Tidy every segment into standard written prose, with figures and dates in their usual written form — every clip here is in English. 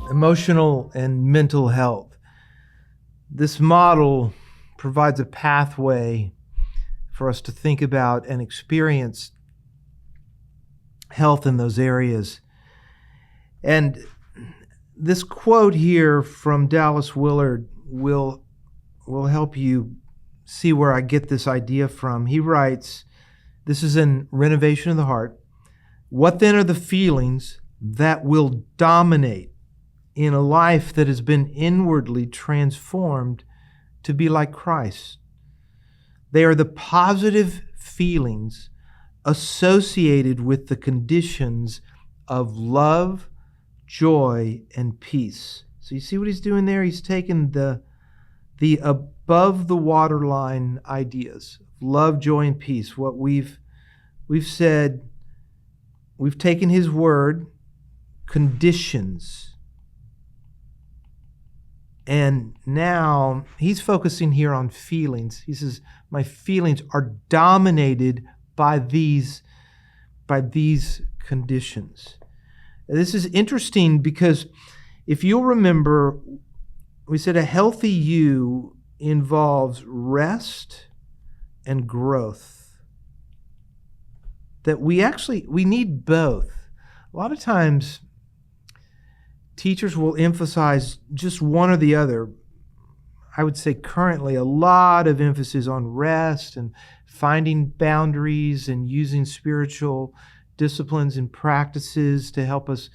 emotional and mental health. This model provides a pathway for us to think about and experience health in those areas. And this quote here from Dallas Willard will help you see where I get this idea from. He writes, this is in Renovation of the Heart, "What then are the feelings that will dominate in a life that has been inwardly transformed to be like Christ? They are the positive feelings associated with the conditions of love, joy, and peace." So you see what he's doing there? He's taken the above the waterline ideas, love, joy, and peace. What we've said, we've taken his word, conditions, and now he's focusing here on feelings. He says, my feelings are dominated by these conditions. This is interesting because if you'll remember, we said a healthy you involves rest and growth. That we need both. A lot of times teachers will emphasize just one or the other. I would say currently a lot of emphasis on rest and finding boundaries and using spiritual disciplines and practices to help us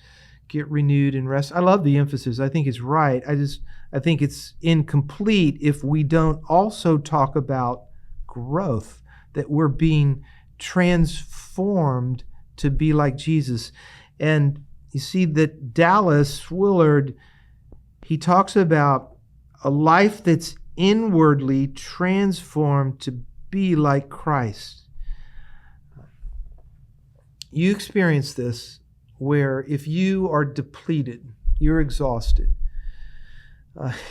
get renewed and rest. I love the emphasis. I think it's right. I think it's incomplete if we don't also talk about growth, that we're being transformed to be like Jesus. And you see that Dallas Willard, he talks about a life that's inwardly transformed to be like Christ. You experience this where if you are depleted, you're exhausted,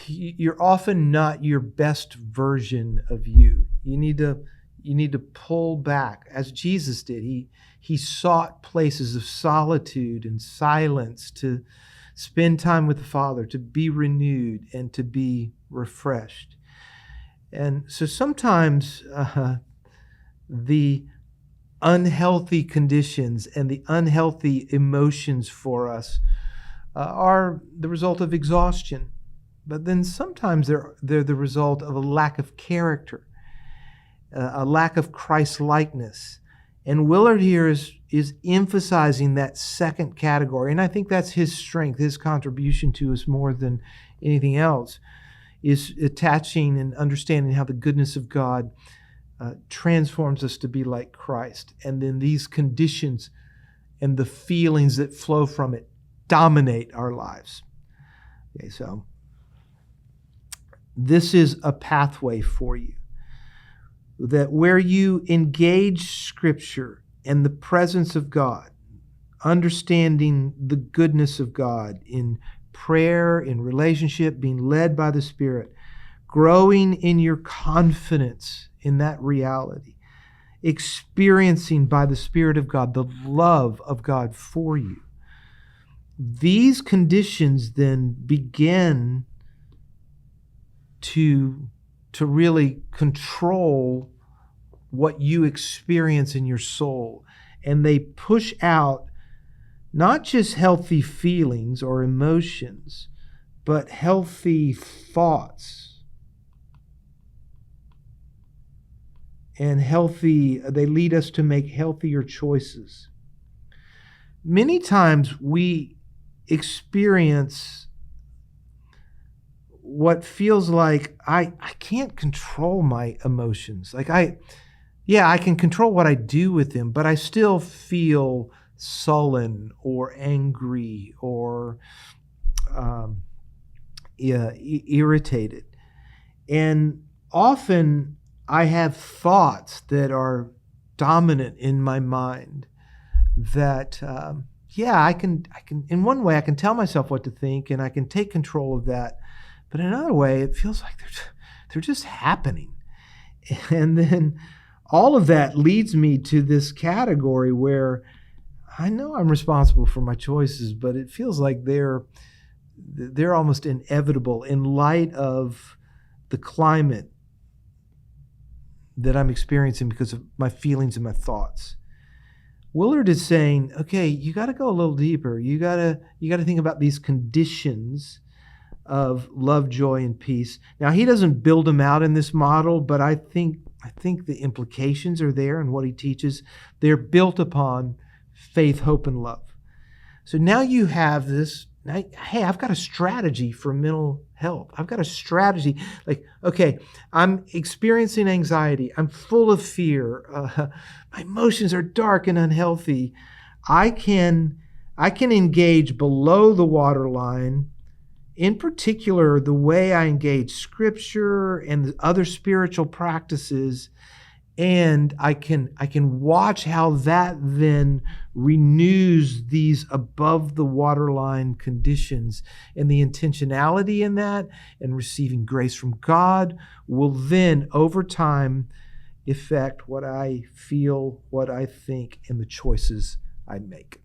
you're often not your best version of you. You need to pull back, as Jesus did. He sought places of solitude and silence to spend time with the Father, to be renewed and to be refreshed. And so sometimes the unhealthy conditions and the unhealthy emotions for us are the result of exhaustion. But then sometimes they're the result of a lack of character, a lack of Christ-likeness. And Willard here is emphasizing that second category. And I think that's his strength, his contribution to us more than anything else, is attaching and understanding how the goodness of God transforms us to be like Christ. And then these conditions and the feelings that flow from it dominate our lives. Okay, so this is a pathway for you, that where you engage Scripture and the presence of God, understanding the goodness of God in prayer, in relationship, being led by the Spirit, growing in your confidence in that reality, experiencing by the Spirit of God the love of God for you. These conditions then begin to really control what you experience in your soul. And they push out not just healthy feelings or emotions, but healthy thoughts. And they lead us to make healthier choices. Many times we experience what feels like I can't control my emotions. Like I can control what I do with them, but I still feel sullen or angry or irritated. And often I have thoughts that are dominant in my mind that, I can, in one way I can tell myself what to think and I can take control of that. But in another way, it feels like they're just happening. And then all of that leads me to this category where I know I'm responsible for my choices, but it feels like they're they're almost inevitable in light of the climate that I'm experiencing because of my feelings and my thoughts. Willard is saying, okay, you got to go a little deeper. You got to think about these conditions of love, joy, and peace. Now, he doesn't build them out in this model, but I think the implications are there in what he teaches. They're built upon faith, hope, and love. So now you have this. Hey, I've got a strategy for mental health. I've got a strategy. Like, okay, I'm experiencing anxiety. I'm full of fear. My emotions are dark and unhealthy. I can engage below the waterline. In particular, the way I engage Scripture and the other spiritual practices, and I can watch how that then renews these above the waterline conditions, and the intentionality in that and receiving grace from God will then over time affect what I feel, what I think, and the choices I make.